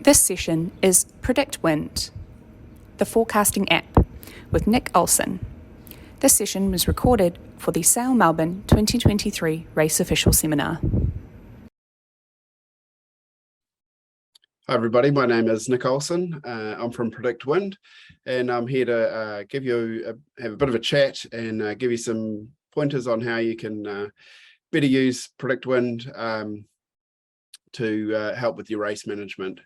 This session is Predict Wind, the forecasting app, with Nick Olson. This session was recorded for the Sail Melbourne 2023 Race Official Seminar. Hi everybody, my name is Nick Olson. I'm from Predict Wind, and I'm here to have a bit of a chat and give you some pointers on how you can better use Predict Wind to help with your race management.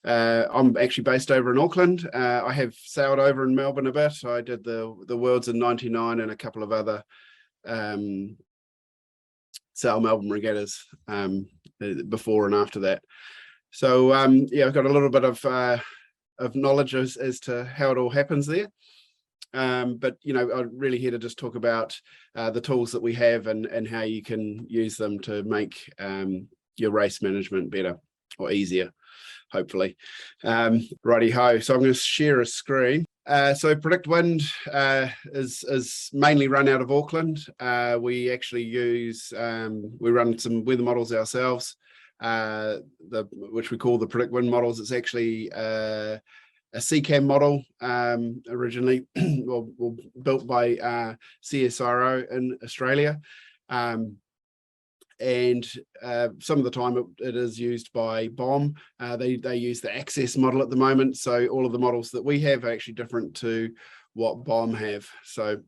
I'm actually based over in Auckland. I have sailed over in Melbourne a bit. I did the Worlds in '99 and a couple of other Sail Melbourne regattas before and after that. So yeah, I've got a little bit of knowledge as to how it all happens there. But you know, I'm really here to just talk about the tools that we have and how you can use them to make your race management better or easier, hopefully. Righty ho. So I'm going to share a screen. So Predict Wind is mainly run out of Auckland. We actually we run some weather models ourselves, which we call the Predict Wind models. It's actually a CCAM model, originally built by CSIRO in Australia. And some of the time it is used by BOM. They use the Access model at the moment, so all of the models that we have are actually different to what BOM have. So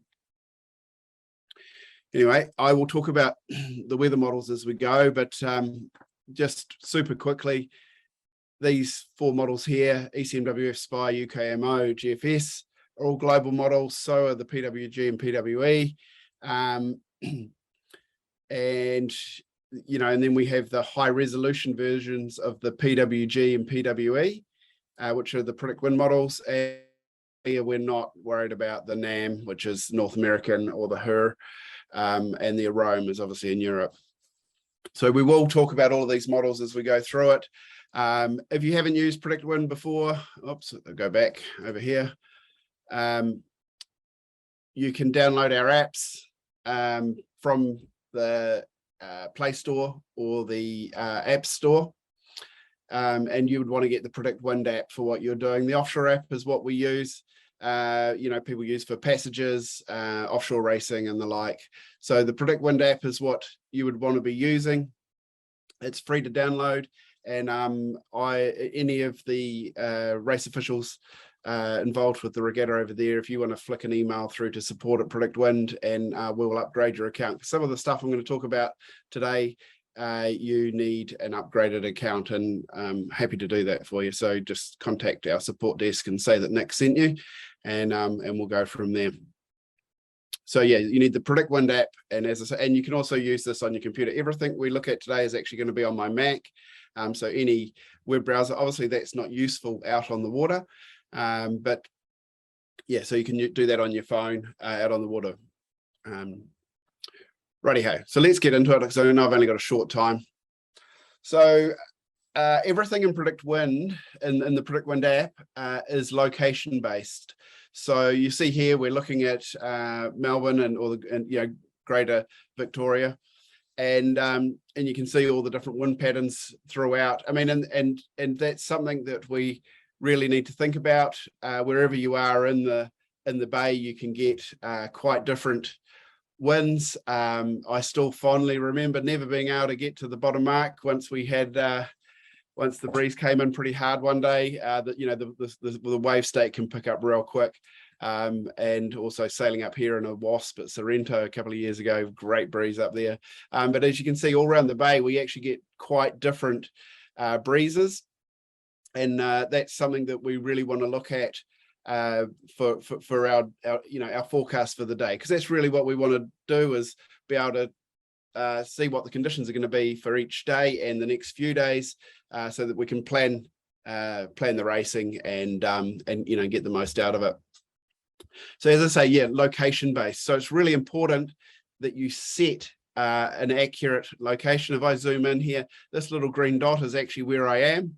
anyway, I will talk about the weather models as we go, but just super quickly, these four models here, ECMWF, SPY, UKMO, GFS, are all global models. So are the PWG and PWE. And you know, and then we have the high resolution versions of the PWG and PWE, which are the Predict Wind models. And here we're not worried about the NAM, which is North American, or the HER, and the Arome is obviously in Europe. So we will talk about all of these models as we go through it. If you haven't used Predict Wind before, oops, I'll go back over here. You can download our apps from the Play Store or the App Store, and you would want to get the Predict Wind app for what you're doing. The offshore app is what we use. You know, people use for passages, offshore racing and the like. So the Predict Wind app is what you would want to be using. It's free to download, and any of the race officials involved with the regatta over there, if you want to flick an email through to support at Predict Wind, and we will upgrade your account. Some of the stuff I'm going to talk about today, you need an upgraded account, and I'm happy to do that for you. So just contact our support desk and say that Nick sent you, and we'll go from there. So yeah, you need the Predict Wind app, and as I say, and you can also use this on your computer. Everything we look at today is actually going to be on my Mac. So any web browser, obviously that's not useful out on the water. But yeah, so you can do that on your phone out on the water. Righty-ho. So let's get into it, because I know I've only got a short time. So everything in Predict Wind, in the Predict Wind app, is location based. So you see here we're looking at Melbourne and you know, Greater Victoria, and you can see all the different wind patterns throughout. I mean, and that's something that we really need to think about. Wherever you are in the bay, you can get quite different winds. I still fondly remember never being able to get to the bottom mark once we had once the breeze came in pretty hard one day. That, you know, the wave state can pick up real quick. And also sailing up here in a Wasp at Sorrento a couple of years ago, great breeze up there. But as you can see, all around the bay, we actually get quite different breezes. And that's something that we really want to look at for our you know, our forecast for the day, because that's really what we want to do, is be able to see what the conditions are going to be for each day and the next few days, so that we can plan the racing and you know, get the most out of it. So as I say, yeah, location based. So it's really important that you set an accurate location. If I zoom in here, this little green dot is actually where I am.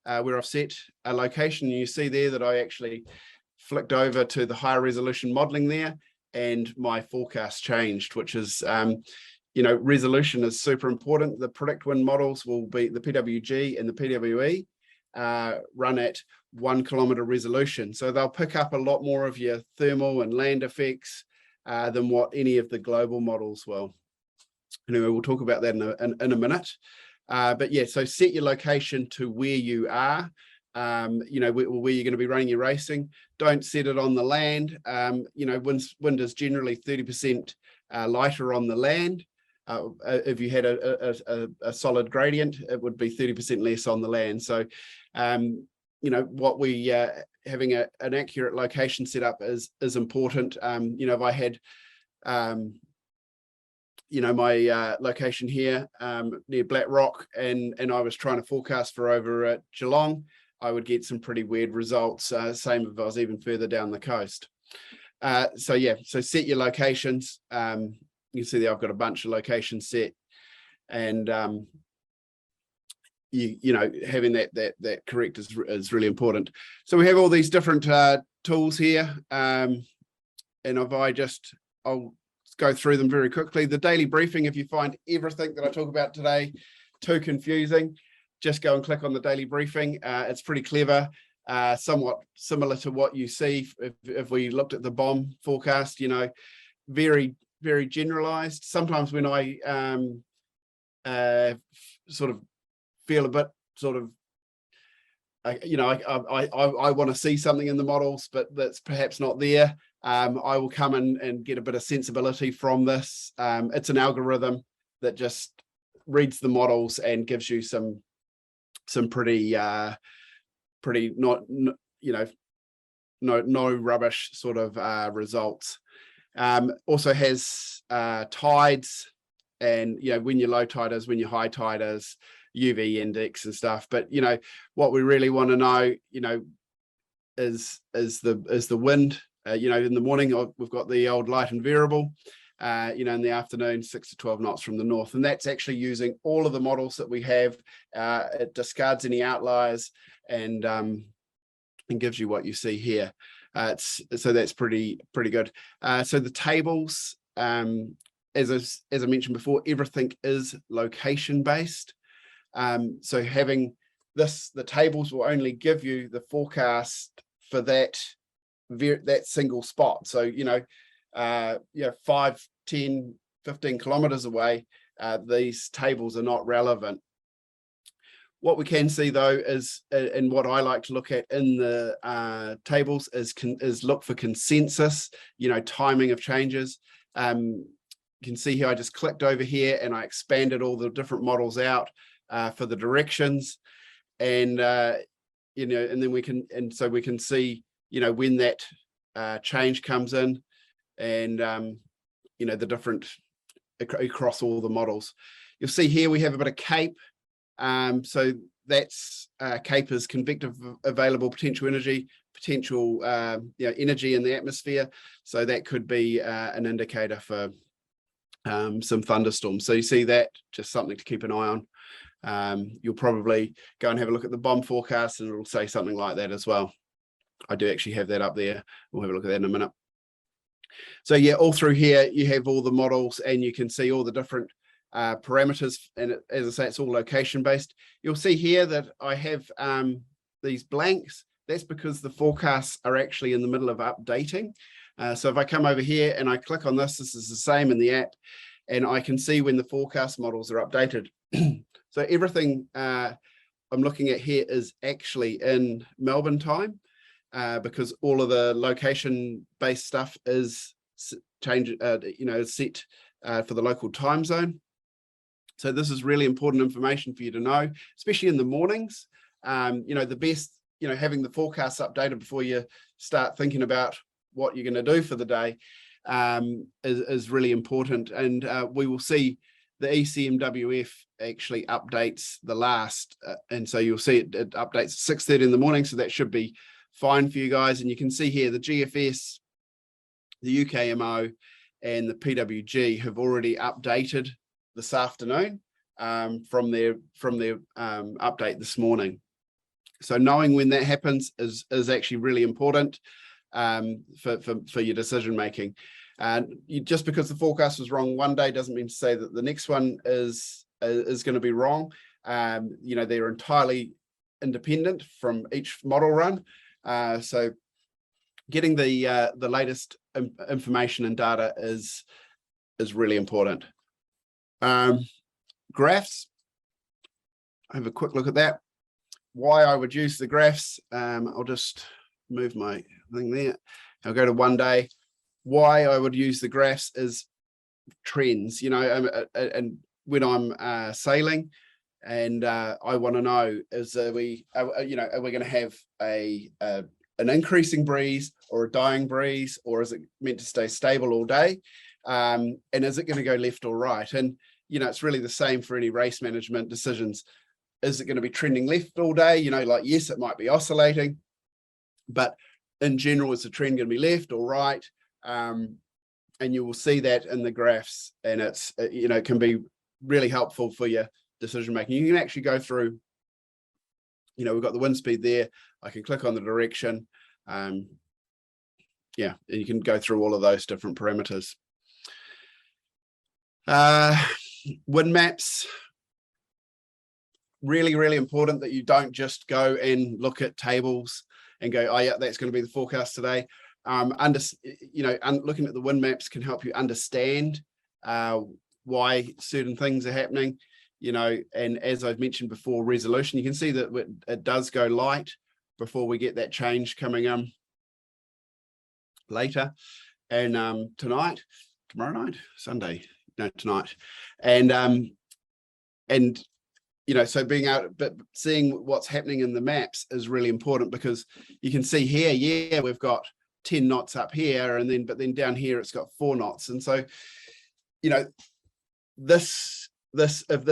Where I've set a location. You see there that I actually flicked over to the higher resolution modeling there, and my forecast changed, which is, you know, resolution is super important. The Predict Wind models will be the PWG and the PWE. run at 1 kilometre resolution. So they'll pick up a lot more of your thermal and land effects than what any of the global models will. Anyway, we'll talk about that in a minute. But yeah, so set your location to where you are, you know, where you're going to be running your racing. Don't set it on the land. You know, wind is generally 30% lighter on the land. If you had a solid gradient, it would be 30% less on the land. So, you know, what we having an accurate location set up is important. You know, if I had you know, my location here near Black Rock, and I was trying to forecast for over at Geelong, I would get some pretty weird results. Same if I was even further down the coast. So yeah, so set your locations. You can see there I've got a bunch of locations set, and you know, having that correct is really important. So we have all these different tools here, and if I'll go through them very quickly. The daily briefing, if you find everything that I talk about today too confusing, just go and click on the daily briefing. It's pretty clever, somewhat similar to what you see if we looked at the bomb forecast, you know, very, very generalized. Sometimes when I sort of feel a bit sort of, you know, I want to see something in the models, but that's perhaps not there. I will come in and get a bit of sensibility from this. It's an algorithm that just reads the models and gives you some pretty not, you know, no rubbish sort of results. Also has tides, and you know, when your low tide is, when your high tide is, UV index and stuff. But you know, what we really want to know, you know, is the wind. You know, in the morning we've got the old light and variable. You know, in the afternoon 6 to 12 knots from the north, and that's actually using all of the models that we have. It discards any outliers and gives you what you see here. So that's pretty good. So the tables, as I mentioned before, everything is location based. So having this, the tables will only give you the forecast for that single spot. So you know, 5, 10, 15 kilometers away, these tables are not relevant. What we can see though is, and what I like to look at in the tables is look for consensus, you know, timing of changes. You can see here I just clicked over here and I expanded all the different models out for the directions, and you know, and then so we can see, you know, when that change comes in, and you know, the different across all the models. You'll see here we have a bit of CAPE. So that's CAPE is convective available potential energy, potential you know, energy in the atmosphere. So that could be an indicator for some thunderstorms. So you see that, just something to keep an eye on. You'll probably go and have a look at the bomb forecast and it'll say something like that as well. I do actually have that up there. We'll have a look at that in a minute. So yeah, all through here you have all the models and you can see all the different parameters, and as I say, it's all location based. You'll see here that I have these blanks. That's because the forecasts are actually in the middle of updating. So if I come over here and I click on this is the same in the app, and I can see when the forecast models are updated. So everything I'm looking at here is actually in Melbourne time, because all of the location based stuff is you know, set for the local time zone. So this is really important information for you to know, especially in the mornings. You know, the best, you know, having the forecasts updated before you start thinking about what you're going to do for the day is really important. And we will see the ECMWF actually updates the last, and so you'll see it updates at 6:30 in the morning. So that should be fine for you guys. And you can see here the GFS, the UKMO, and the PWG have already updated this afternoon from their update this morning. So knowing when that happens is actually really important for your decision making. And just because the forecast was wrong one day doesn't mean to say that the next one is going to be wrong. You know, they're entirely independent from each model run. So getting the latest information and data is really important. Graphs, have a quick look at that. Why I would use the graphs. I'll just move my thing there. I'll go to 1 day. Why I would use the graphs is trends, and when I'm sailing, and I want to know, are we going to have an increasing breeze or a dying breeze, or is it meant to stay stable all day? And is it going to go left or right? And it's really the same for any race management decisions. Is it going to be trending left all day? Yes, it might be oscillating, but in general, is the trend going to be left or right? And you will see that in the graphs, and it's it can be really helpful for your decision making. You can actually go through, we've got the wind speed there. I can click on the direction. And you can go through all of those different parameters. Wind maps, really, really important that you don't just go and look at tables and go, oh yeah, that's going to be the forecast today. Looking at the wind maps can help you understand why certain things are happening, and as I've mentioned before, resolution, you can see that it does go light before we get that change coming later. And tomorrow night, Sunday, no, tonight. And so being out, but seeing what's happening in the maps is really important, because you can see here, we've got 10 knots up here, but then down here it's got 4 knots. And so, if this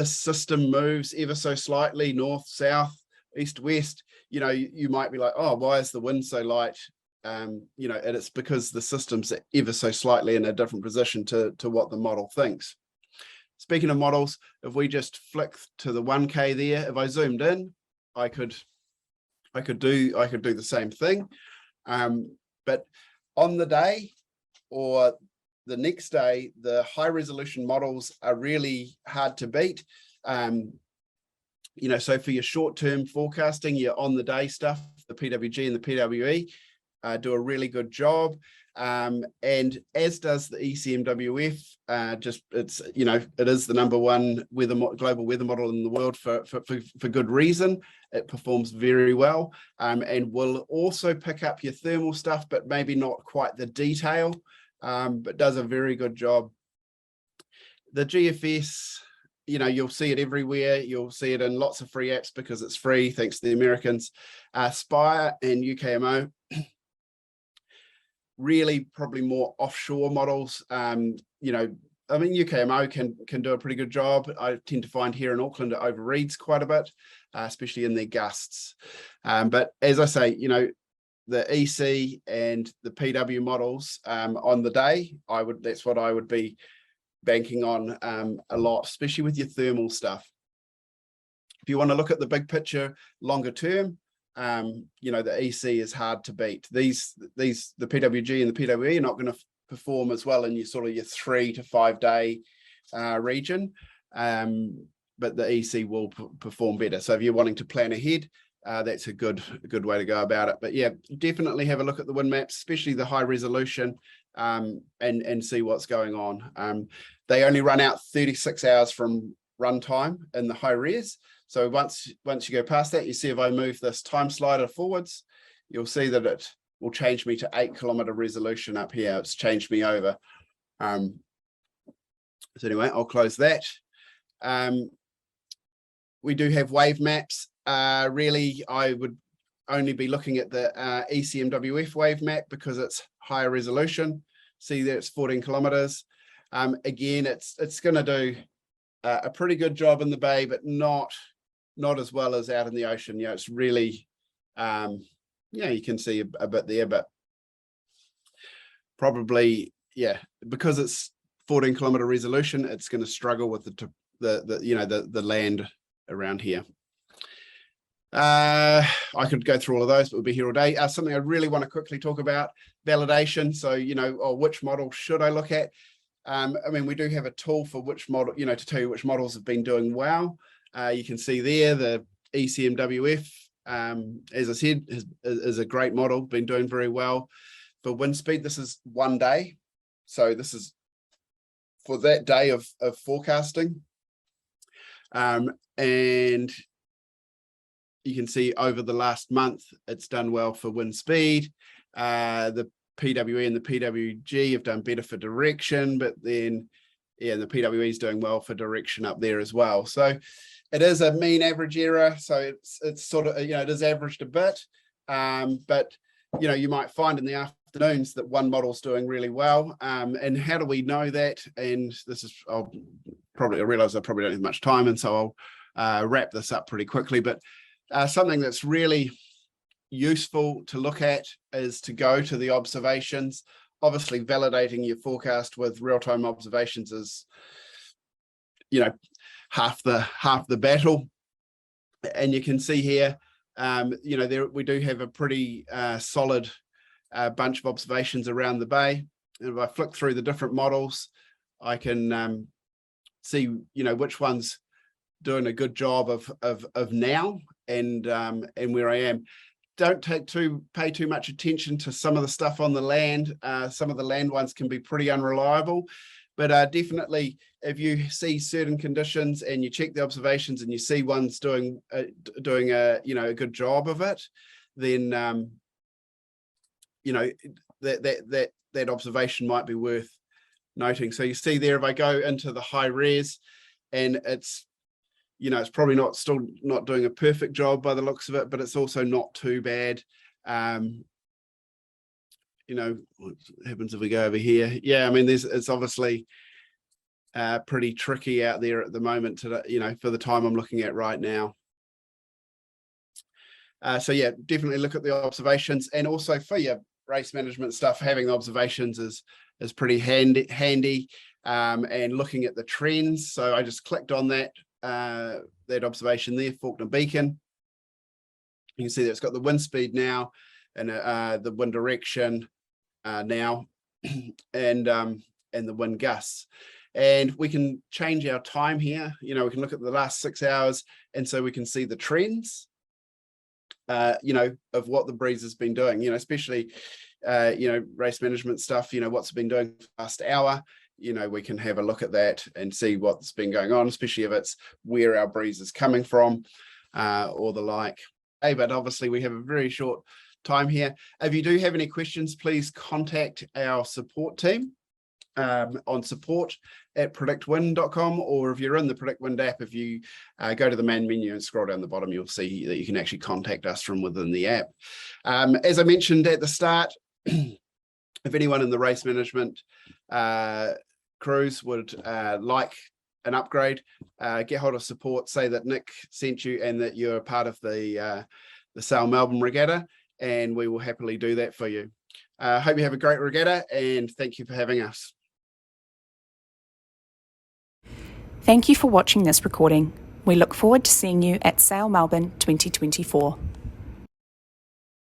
system moves ever so slightly north, south, east, west, you might be like, oh, why is the wind so light? And it's because the system's ever so slightly in a different position to what the model thinks. Speaking of models, if we just flick to the 1K there, if I zoomed in, I could do the same thing. But on the day or the next day, the high resolution models are really hard to beat. So for your short-term forecasting, your on-the-day stuff, the PWG and the PWE do a really good job. And as does the ECMWF. It is the #1 global weather model in the world for good reason. It performs very well, and will also pick up your thermal stuff, but maybe not quite the detail, but does a very good job. The GFS, you'll see it everywhere. You'll see it in lots of free apps because it's free, thanks to the Americans. Spire and UKMO, really probably more offshore models. UKMO can do a pretty good job. I tend to find here in Auckland it overreads quite a bit, especially in their gusts. But as I say, the EC and the PW models on the day, that's what I would be banking on a lot, especially with your thermal stuff. If you want to look at the big picture longer term, the EC is hard to beat. The PWG and the PWE are not going to perform as well in your 3 to 5 day region, but the EC will perform better. So if you're wanting to plan ahead, that's a good way to go about it. But yeah, definitely have a look at the wind maps, especially the high resolution, and see what's going on. They only run out 36 hours from runtime in the high res. So once you go past that, you see if I move this time slider forwards, you'll see that it will change me to 8-kilometer resolution up here. It's changed me over. So anyway, I'll close that. We do have wave maps. Really, I would only be looking at the ECMWF wave map because it's higher resolution. See there, it's 14 kilometers. Again, it's going to do a pretty good job in the bay, but not as well as out in the ocean. It's really, you can see a bit there, but probably, because it's 14-kilometer resolution, it's going to struggle with the land around here. I could go through all of those, but we'll be here all day. Something I really want to quickly talk about, validation. So, which model should I look at? We do have a tool for which model, to tell you which models have been doing well. You can see there the ECMWF as I said, is a great model, been doing very well. For wind speed, this is 1 day. So this is for that day of forecasting. And you can see over the last month, it's done well for wind speed. The PWE and the PWG have done better for direction, but then, yeah, the PWE is doing well for direction up there as well. So it is a mean average error. So it's sort of, it is averaged a bit, but, you might find in the afternoons that one model's doing really well. And how do we know that? And this is, I realize I probably don't have much time, and so I'll wrap this up pretty quickly, but something that's really useful to look at is to go to the observations. Obviously, validating your forecast with real-time observations is, half the battle. And you can see here, there we do have a pretty solid bunch of observations around the bay. And if I flick through the different models, I can see, which one's doing a good job of now and where I am. Don't pay too much attention to some of the stuff on the land. Some of the land ones can be pretty unreliable, but definitely if you see certain conditions and you check the observations and you see one's doing a good job of it, then that observation might be worth noting. So you see there, if I go into the high res, and it's probably still not doing a perfect job by the looks of it, but it's also not too bad. What happens if we go over here? Yeah, I mean, it's obviously pretty tricky out there at the moment for the time I'm looking at right now. So yeah, definitely look at the observations, and also for your race management stuff, having the observations is pretty handy. And looking at the trends. So I just clicked on that observation there, Faulkner Beacon. You can see that it's got the wind speed now and the wind direction now and the wind gusts. And we can change our time here. We can look at the last 6 hours, and so we can see the trends of what the breeze has been doing, especially race management stuff, what's it been doing for the last hour. We can have a look at that and see what's been going on, especially if it's where our breeze is coming from or the like. Hey, but obviously we have a very short time here. If you do have any questions, please contact our support team on support@predictwind.com, or if you're in the PredictWind app, if you go to the main menu and scroll down the bottom, you'll see that you can actually contact us from within the app. As I mentioned at the start, if anyone in the race management crews would like an upgrade, get hold of support, say that Nick sent you and that you're part of the Sail Melbourne regatta, and we will happily do that for you. Hope you have a great regatta, and thank you for having us. Thank you for watching this recording. We look forward to seeing you at Sail Melbourne 2024.